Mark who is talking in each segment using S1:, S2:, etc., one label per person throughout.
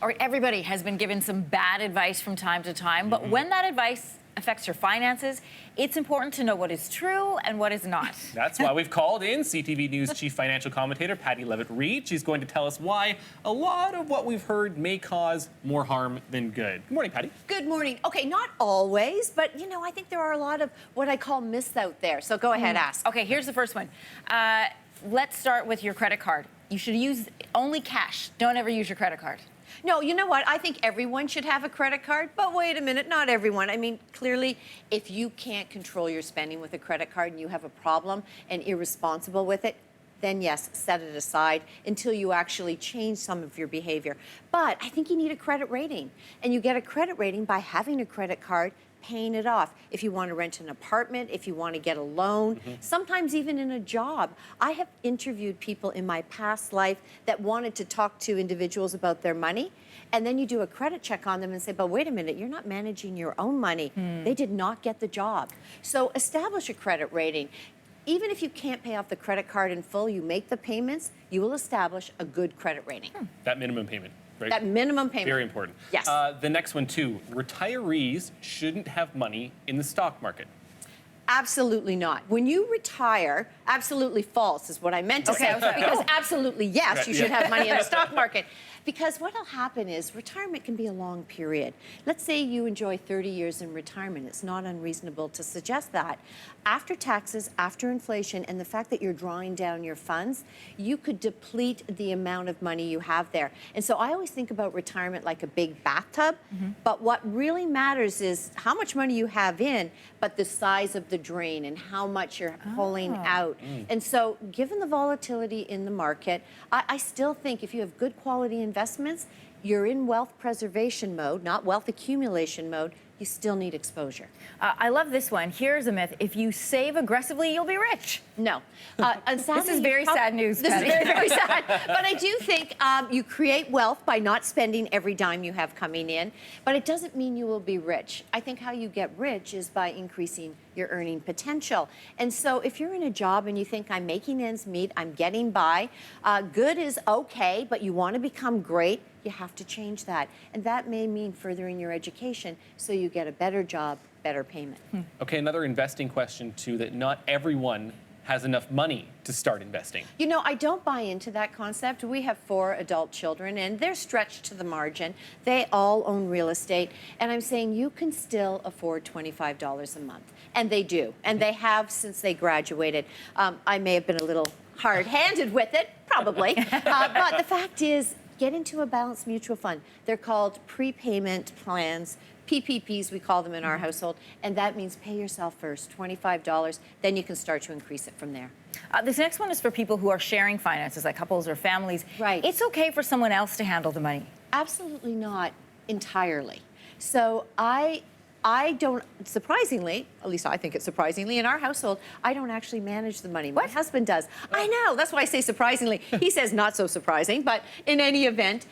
S1: or everybody has been given some bad advice from time to time, but when that advice affects your finances, it's important to know what is true and what is not.
S2: That's why we've called in CTV News chief financial commentator Pattie Lovett-Reid. She's going to tell us why a lot of what we've heard may cause more harm than good. Good morning, Pattie.
S3: Good morning. Okay, not always, but you know, I think there are a lot of what I call myths out there. So go ahead, ask.
S1: Okay, here's the first one. Let's start with your credit card. You should use only cash. Don't ever use your credit card.
S3: No, you know what? I think everyone should have a credit card, but wait a minute, not everyone. I mean, clearly, if you can't control your spending with a credit card and you have a problem and irresponsible with it, then yes, set it aside until you actually change some of your behavior. But I think you need a credit rating, and you get a credit rating by having a credit card, paying it off. If you want to rent an apartment, if you want to get a loan, sometimes even in a job. I have interviewed people in my past life that wanted to talk to individuals about their money, and then you do a credit check on them and say, but wait a minute, you're not managing your own money. They did not get the job. So establish a credit rating. Even if you can't pay off the credit card in full, you make the payments, you will establish a good credit rating.
S2: That minimum payment. Right?
S3: That minimum payment.
S2: Very important.
S3: Yes.
S2: The next one, too. Retirees shouldn't have money in the stock market.
S3: Absolutely not. When you retire, absolutely false is what I meant to say. Because absolutely yes,
S2: Right,
S3: you should have money in the stock market. Because what will happen is retirement can be a long period. Let's say you enjoy 30 years in retirement. It's not unreasonable to suggest that. After taxes, after inflation, and the fact that you're drawing down your funds, you could deplete the amount of money you have there. And so I always think about retirement like a big bathtub. But what really matters is how much money you have in, but the size of the drain and how much you're pulling out. And so given the volatility in the market, I still think if you have good quality investments, you're in wealth preservation mode, not wealth accumulation mode. You still need exposure.
S1: I love this one. Here's a myth. If you save aggressively, you'll be rich.
S3: No. And sadly,
S1: This is very sad news,
S3: This is
S1: Pattie.
S3: very, very sad. But I do think you create wealth by not spending every dime you have coming in, but it doesn't mean you will be rich. I think how you get rich is by increasing your earning potential. And so if you're in a job and you think I'm making ends meet, I'm getting by, good is okay, but you want to become great, you have to change that. And that may mean furthering your education so you get a better job, better payment.
S2: Okay, another investing question, too, that not everyone has enough money to start investing.
S3: You know, I don't buy into that concept. We have 4 adult children, and they're stretched to the margin. They all own real estate, and I'm saying you can still afford $25 a month, and they do, and they have since they graduated. I may have been a little hard-handed with it, probably, but the fact is, get into a balanced mutual fund. They're called prepayment plans, PPPs, we call them in our household, and that means pay yourself first, $25, then you can start to increase it from there.
S1: This next one is for people who are sharing finances, like couples or families.
S3: Right.
S1: It's okay for someone else to handle the money.
S3: Absolutely not entirely. So I don't, surprisingly, at least I think it's surprisingly, in our household, I don't actually manage the money. My husband does. I know, that's why I say surprisingly. He says not so surprising, but in any event,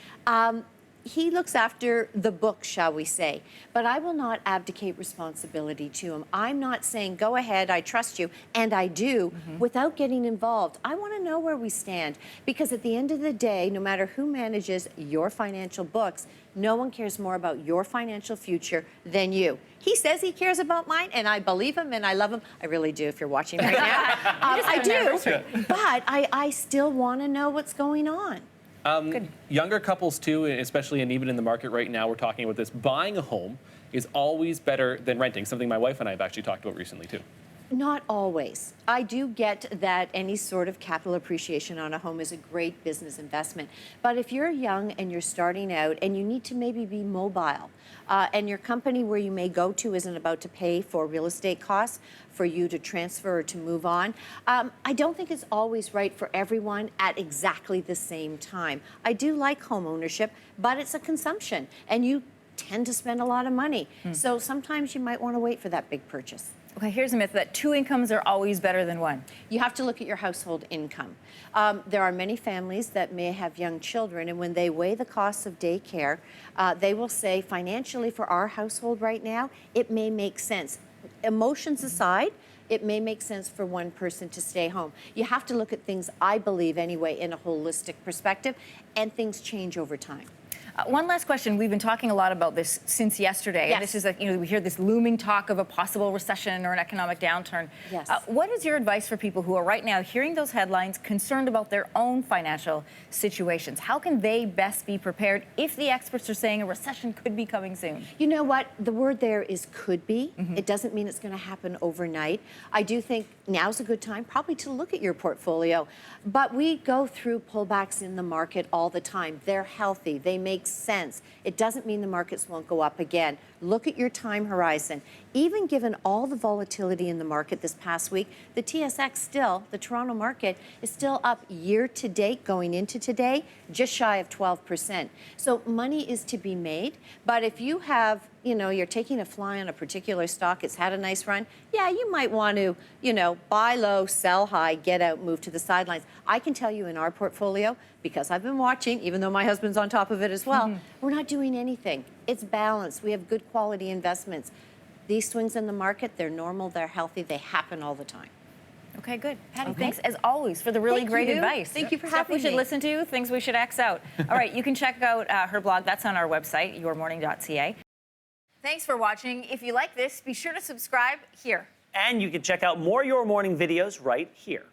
S3: he looks after the book, shall we say. But I will not abdicate responsibility to him. I'm not saying, go ahead, I trust you, and I do, without getting involved. I want to know where we stand, because at the end of the day, no matter who manages your financial books, no one cares more about your financial future than you. He says he cares about mine, and I believe him, and I love him. I really do, if you're watching right now. I do, but I still want to know what's going on.
S2: Younger couples, too, especially and even in the market right now, we're talking about this. Buying a home is always better than renting, something my wife and I have actually talked about recently, too.
S3: Not always. I do get that any sort of capital appreciation on a home is a great business investment. But if you're young and you're starting out and you need to maybe be mobile, and your company where you may go to isn't about to pay for real estate costs for you to transfer or to move on, I don't think it's always right for everyone at exactly the same time. I do like home ownership, but it's a consumption, and you tend to spend a lot of money. So sometimes you might want to wait for that big purchase.
S1: Okay, here's a myth that 2 incomes are always better than 1.
S3: You have to look at your household income. There are many families that may have young children, and when they weigh the costs of daycare, they will say, financially for our household right now, it may make sense. Emotions aside, it may make sense for one person to stay home. You have to look at things, I believe anyway, in a holistic perspective, and things change over time.
S1: One last question. We've been talking a lot about this since yesterday. And
S3: Yes.
S1: this is, we hear this looming talk of a possible recession or an economic downturn.
S3: Yes.
S1: What is your advice for people who are right now hearing those headlines, concerned about their own financial situations? How can they best be prepared if the experts are saying a recession could be coming soon?
S3: You know what? The word there is could be. It doesn't mean it's going to happen overnight. I do think now's a good time probably to look at your portfolio. But we go through pullbacks in the market all the time. They're healthy. They make sense. It doesn't mean the markets won't go up again. Look at your time horizon. Even given all the volatility in the market this past week, the TSX still, the Toronto market, is still up year to date going into today, just shy of 12%. So money is to be made. But if you have, you're taking a fly on a particular stock, it's had a nice run, yeah, you might want to, buy low, sell high, get out, move to the sidelines. I can tell you in our portfolio, because I've been watching, even though my husband's on top of it as well, we're not doing anything. It's balanced. We have good quality investments. These swings in the market, they're normal, they're healthy, they happen all the time.
S1: Okay, good. Patty, thanks as always for the really
S3: Thank
S1: great
S3: you.
S1: advice.
S3: Thank you for
S1: Stuff
S3: having
S1: we should
S3: me.
S1: listen to, things we should X out. All right, you can check out her blog. That's on our website, yourmorning.ca. Thanks for watching. If you like this, be sure to subscribe here.
S4: And you can check out more Your Morning videos right here.